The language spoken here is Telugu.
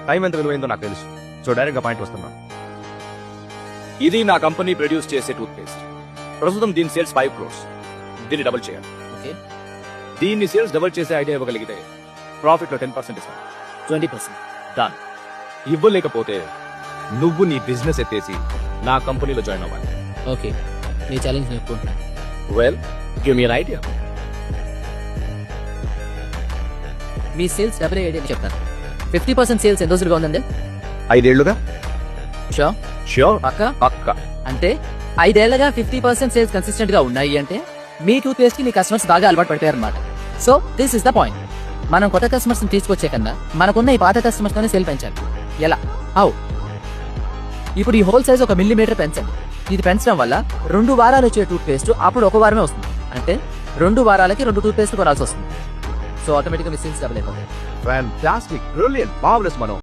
టైం ఎంత విలువైందో నాకు తెలుసు. సో డైరెక్ట్ గా పాయింట్ వస్తున్నా. ఇది నా కంపెనీ ప్రొడ్యూస్ చేసే టూత్ పేస్ట్. ప్రస్తుతం దీని సేల్స్ 5 crores. దీన్ని డబుల్ చేయాలి. ఓకే, దీన్ని సేల్స్ డబుల్ చేసే ఐడియా ఇవ్వగలిగితే ప్రాఫిట్ లో 10% ఇస్తాను. 20%. డన్. ఇవ్వలేకపోతే నువ్వు నీ బిజినెస్ ఎత్తేసి నా కంపెనీలో జాయిన్ అవ్వాలి. ఓకే, నీ ఛాలెంజ్ నేను ఒప్పుకుంటున్నాను. Well, give me an idea. మీ సేల్స్ డబుల్ అయ్యేది అని చెప్తాను. 50% సేల్స్ ఎన్ని రోజులుగా ఉందండి? 5 ఏళ్లుగా. షూర్? ష్యూర్ పక్క పక్క. అంటే 5 ఏళ్లగా 50% సేల్స్ కన్సిస్టెంట్ గా ఉన్నాయి అంటే మీ టూత్ పేస్ట్ కి మీ కస్టమర్స్ బాగా అలవాటు పడిపోయారు అనమాట. So this is the point. మనం కొత్త కస్టమర్స్ ని తీసుకొచ్చే కన్నా మనకున్న ఈ పాత కస్టమర్స్ తోనే సేల్ పెంచాలి. ఎలా? హౌ? ఇప్పుడు ఈ హోల్ సైజ్ 1 మిల్లీమీటర్ పెంచండి. ఇది పెంచడం వల్ల 2 వారాలు వచ్చే టూత్ పేస్ట్ అప్పుడు 1 వారమే వస్తుంది. అంటే 2 వారాలకి 2 టూత్ పేస్ట్ కొనాల్సి వస్తుంది. సో ఆటోమేటిక్గా మీ సేల్స్ డబుల్ అయిపోతాయి. ఫ్యాంటాస్టిక్, బ్రిలియంట్, మార్వెలస్ మనో.